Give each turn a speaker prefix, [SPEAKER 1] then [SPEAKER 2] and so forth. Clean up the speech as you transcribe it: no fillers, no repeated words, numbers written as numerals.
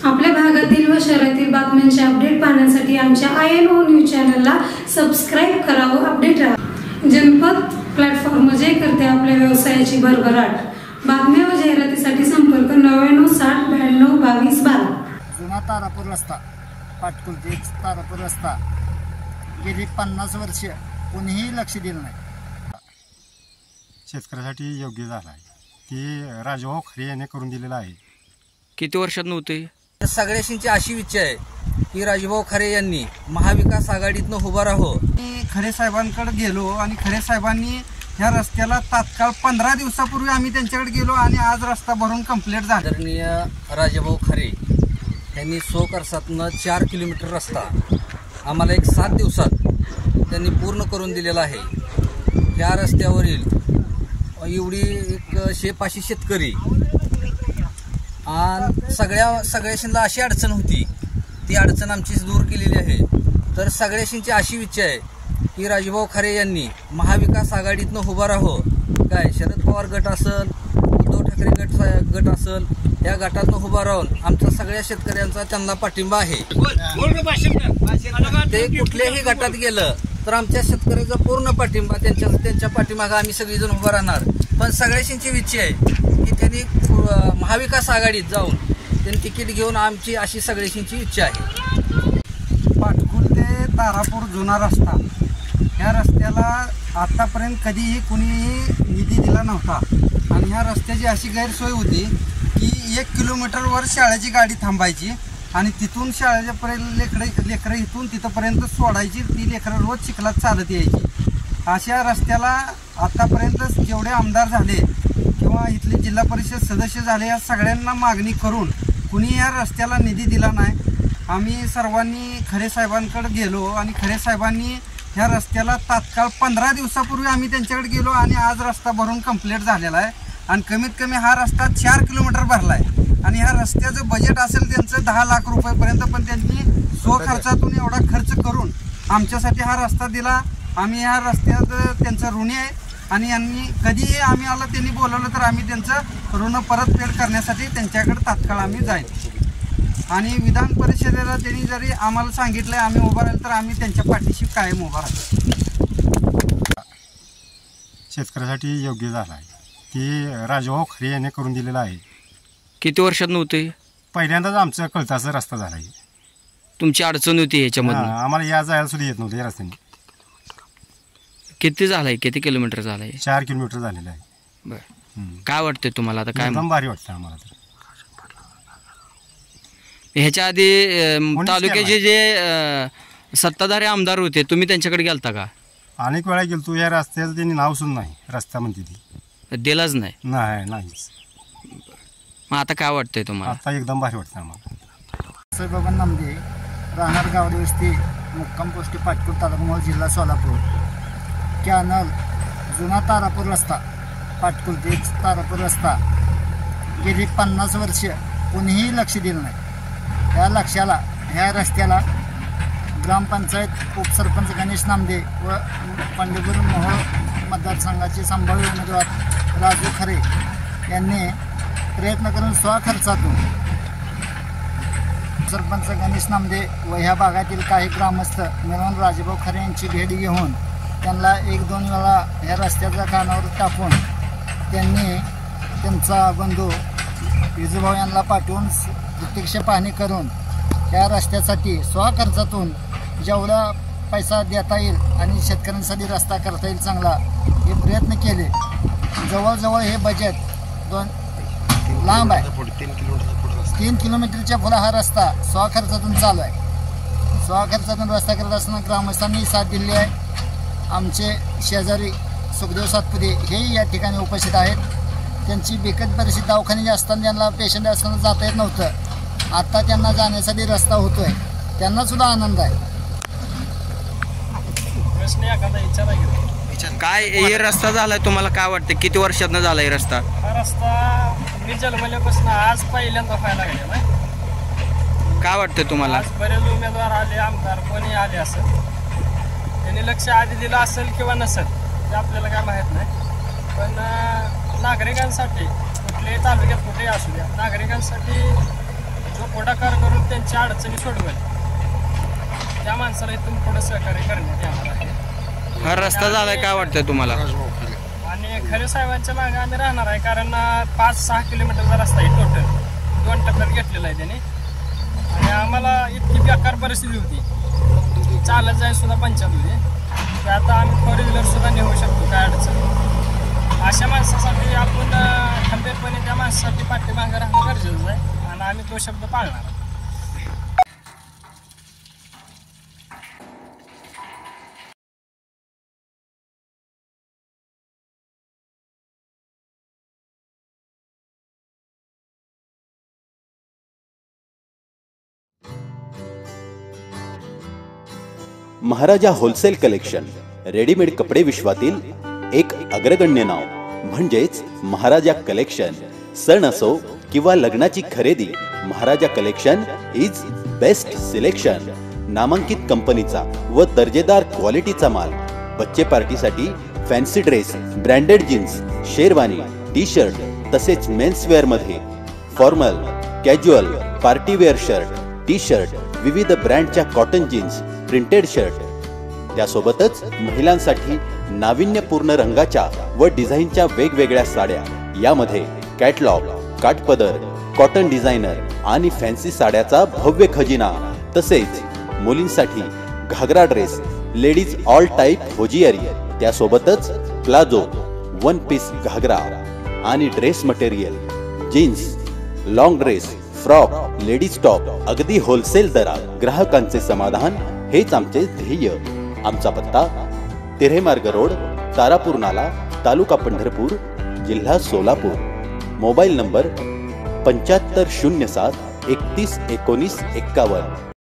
[SPEAKER 1] आपल्या भागातील व शहरातील बातम्यांचे अपडेट पाहण्यासाठी आमच्या INO न्यूज चॅनलला सबस्क्राईब करा व अपडेट राहा। जनपद प्लॅटफॉर्म जे करते आपल्या व्यवसायाची भरभराट। बातम्या व जाहिरातीसाठी संपर्क 9960922212।
[SPEAKER 2] जुना तारापूर रस्ता, पाटकुल ते तारापूर रस्ता गेली 50 वर्ष कोणीही लक्ष दिलं नाही।
[SPEAKER 3] शेतकऱ्यासाठी योग्य झाला आहे ती राजभाऊ खरे यांनी करून दिलेला आहे।
[SPEAKER 4] किती वर्षात नव्हते?
[SPEAKER 5] सगळ्यांची अशी इच्छा आहे की राजभाऊ खरे यांनी महाविकास आघाडीतनं उभा राहो।
[SPEAKER 6] मी खरे साहेबांकडे गेलो आणि खरे साहेबांनी ह्या रस्त्याला तात्काळ 15 दिवसापूर्वी आम्ही त्यांच्याकडे गेलो आणि आज रस्ता भरून कंप्लीट झाला।
[SPEAKER 5] आदरणीय राजभाऊ खरे यांनी स्वखर्चातनं 4 किलोमीटर रस्ता आम्हाला 7 दिवसात त्यांनी पूर्ण करून दिलेला आहे। या रस्त्यावरील एवढी 100-500 शेतकरी आणि सगळ्याशींना अशी अडचण होती, ती अडचण आमची दूर केलेली आहे। तर सगळ्याशींची अशी इच्छा आहे की राजभाऊ खरे यांनी महाविकास आघाडीतनं उभा राहो। काय शरद पवार गट असेल, उद्धव ठाकरे गट असेल, या गटातनं उभा राहून आमच्या सगळ्या शेतकऱ्यांचा त्यांना पाठिंबा आहे। ते कुठल्याही गटात गेलं तर आमच्या शेतकऱ्याचा पूर्ण पाठिंबा त्यांच्या पाठीमागं आम्ही सगळेजण उभं राहणार। पण सगळ्याशींची इच्छा आहे की त्यांनी महाविकास आघाडीत जाऊन त्यांनी तिकीट घेऊन आमची अशी सगळ्याशींची इच्छा आहे।
[SPEAKER 6] पाटकुल ते तारापूर जुना रस्ता, ह्या रस्त्याला आतापर्यंत कधीही कुणीही निधी दिला नव्हता आणि ह्या रस्त्याची अशी गैरसोय होती की 1 किलोमीटरवर शाळेची गाडी थांबायची आणि तिथून शाळेच्यापर्यंत लेकरं इथून तिथंपर्यंत सोडायची। ती लेकरं रोज चिखलात चालत यायची। अशा रस्त्याला आतापर्यंत जेवढे आमदार झाले किंवा इथले जिल्हा परिषद सदस्य झाले या सगळ्यांना मागणी करून कुणी या रस्त्याला निधी दिला नाही। आम्ही सर्वांनी खरे साहेबांकडे गेलो आणि खरे साहेबांनी ह्या रस्त्याला तात्काळ 15 दिवसापूर्वी आम्ही त्यांच्याकडे गेलो आणि आज रस्ता भरून कंप्लीट झालेला आहे आणि कमीत कमी हा रस्ता 4 किलोमीटर भरला आहे आणि ह्या रस्त्याचं बजेट असेल त्यांचं 10 लाख रुपयेपर्यंत, पण त्यांनी स्वखर्चातून एवढा खर्च करून आमच्यासाठी हा रस्ता दिला। आम्ही ह्या रस्त्यात त्यांचं ऋणी आहे आणि यांनी कधीही आम्ही आला त्यांनी बोलवलं तर आम्ही त्यांचं ऋण परतफेड करण्यासाठी त्यांच्याकडे तात्काळ आम्ही जाईल आणि विधान परिषदेला त्यांनी जरी आम्हाला सांगितलं आम्ही उभं राहील तर आम्ही त्यांच्या पाठीशी कायम उभा राहतो।
[SPEAKER 3] शेतकऱ्यासाठी योग्य झाला आहे ती राजभाऊ खरे यांनी करून दिलेला आहे।
[SPEAKER 4] किती वर्षात नव्हते?
[SPEAKER 3] पहिल्यांदाच आमचं कळताचा रस्ता झाला आहे।
[SPEAKER 4] तुमची अडचण होती ह्याच्यामध्ये?
[SPEAKER 3] आम्हाला या जायला सुद्धा येत नव्हतं या रस्त्याने।
[SPEAKER 4] किती झालाय? किती किलोमीटर झालाय?
[SPEAKER 3] 4 किलोमीटर झालेलं आहे।
[SPEAKER 4] बरं, काय वाटतंय तुम्हाला आता? काय
[SPEAKER 3] एकदम भारी वाटतं आम्हाला तर।
[SPEAKER 4] ह्याच्या आधी तालुक्याचे जे सत्ताधारी आमदार होते तुम्ही त्यांच्याकडे गेलता का?
[SPEAKER 3] अनेक वेळा गेलतो। या रस्त्याचं त्यांनी नाव सुद्धा नाही, रस्ता म्हणते ती
[SPEAKER 4] दिलाच नाही?
[SPEAKER 3] नाहीच।
[SPEAKER 4] मग आता काय वाटतंय तुम्हाला?
[SPEAKER 3] आता एकदम भारी वाटतं आम्हाला।
[SPEAKER 2] साहेबाबा नामदे, राहणार गावडी वस्ती, मुक्काम पोस्टी, पाटकुल, तालुका मोहोळ, जिल्हा सोलापूर। कॅनल, जुना तारापूर रस्ता, पाटकुल ते तारापूर रस्ता गेली 50 वर्ष कोणीही लक्ष दिलं नाही। ह्या रस्त्याला ग्रामपंचायत उपसरपंच गणेश नामदे व पंढरपूर मोहोळ मतदारसंघाचे संभाव्य उमेदवार राजू खरे यांनी प्रयत्न करून स्वखर्चातून सरपंच गणेश नामदे व ह्या भागातील काही ग्रामस्थ मिळून राजभाऊ खरे यांची भेट घेऊन त्यांना 1-2 वेळा ह्या रस्त्याच्या कानावर टाकून त्यांनी त्यांचा बंधू विजूभाऊ यांना पाठवून प्रत्यक्ष पाहणी करून या रस्त्यासाठी स्वखर्चातून जेवढा पैसा देता येईल आणि शेतकऱ्यांसाठी रस्ता करता येईल चांगला हे प्रयत्न केले। जवळजवळ हे बजेट लांब आहे, 3 किलोमीटरच्या पुढे हा रस्ता स्वखर्चातून चालू आहे। स्वखर्चातून रस्ता करत असताना ग्रामस्थांनी साथ दिली आहे। आमचे शेजारी सुखदेव सातपुते हेही या ठिकाणी उपस्थित आहेत। त्यांची बिकट परिस्थिती दवाखान्याची असताना त्यांना पेशंट असताना जाता येत नव्हतं, आता त्यांना जाण्यासाठी रस्ता होतोय, त्यांना सुद्धा आनंद आहे।
[SPEAKER 4] काय हे रस्ता झालाय तुम्हाला काय वाटतं? किती वर्षातनं झालाय रस्ता?
[SPEAKER 7] हा रस्ता मी जन्मल्यापासून आज पहिल्यांदा व्हायला लागलेला आहे।
[SPEAKER 4] काय वाटतं तुम्हाला?
[SPEAKER 7] आज बरेच उमेदवार आले, आमदार कोणी आले असेल, त्यांनी लक्ष आधी दिलं असेल किंवा नसेल ते आपल्याला काय माहीत नाही, पण नागरिकांसाठी कुठल्याही तालुक्यात कुठेही असू द्या नागरिकांसाठी जो पुढाकार करून त्यांच्या अडचणी सोडवेल त्या माणसाला इथून थोडं सहकार्य करण्यात येणार आहे।
[SPEAKER 4] हा रस्ता झालाय काय वाटतंय तुम्हाला?
[SPEAKER 7] आणि खरे साहेबांच्या मागे आम्ही राहणार आहे, कारण 5-6 किलोमीटरचा रस्ता आहे टोटल, 2 टप्प्यात घेतलेला आहे त्याने। आणि आम्हाला इतकी बेकार परिस्थिती होती, चालत जायला सुद्धा पंचायत होती, की आता आम्ही 4 व्हीलर सुद्धा नेऊ शकतो काय अडचण। अशा माणसासाठी आपण खंबीरपणे त्या माणसासाठी पाठीमागे राहणं गरजेचं आहे आणि आम्ही तो शब्द पाळणार।
[SPEAKER 8] महाराजा होलसेल कलेक्शन रेडीमेड कपडे विश्वातील एक अग्रगण्य नाव म्हणजेच महाराजा कलेक्शन। सण असो किंवा लग्नाची खरेदी, Maharaja collection is best selection. नामांकित कंपनीचा व दर्जेदार क्वालिटीचा माल, बच्चे पार्टीसाठी fancy dress, branded jeans, sherwani, T shirt तसेच मेन्सवेअर मध्ये formal, casual, partywear shirt, T shirt, विविध ब्रँडच्या कॉटन जीन्स, प्रिंटेड शर्ट, त्यासोबतच महिलांसाठी नाविन्यपूर्ण रंगाच्या व डिझाईनच्या वेगवेगळ्या साड्या, यामध्ये कॅटलॉग, काठपदर, कॉटन डिझायनर आणि फॅन्सी साड्याचा भव्य खजिना, तसेच मुलींसाठी घागरा dress, ladies all type hosiery, त्यासोबतच प्लाझो, वन पीस घागरा आणि dress material, jeans, long dress, frock, ladies top अगदी होलसेल दरात। ग्राहकांचे समाधान हेच आमचे ध्येय। आमचा पत्ता तिऱ्हेमार्ग रोड, तारापूर नाला, तालुका पंढरपूर, जिल्हा सोलापूर। Mobile number 7507 31 19 51।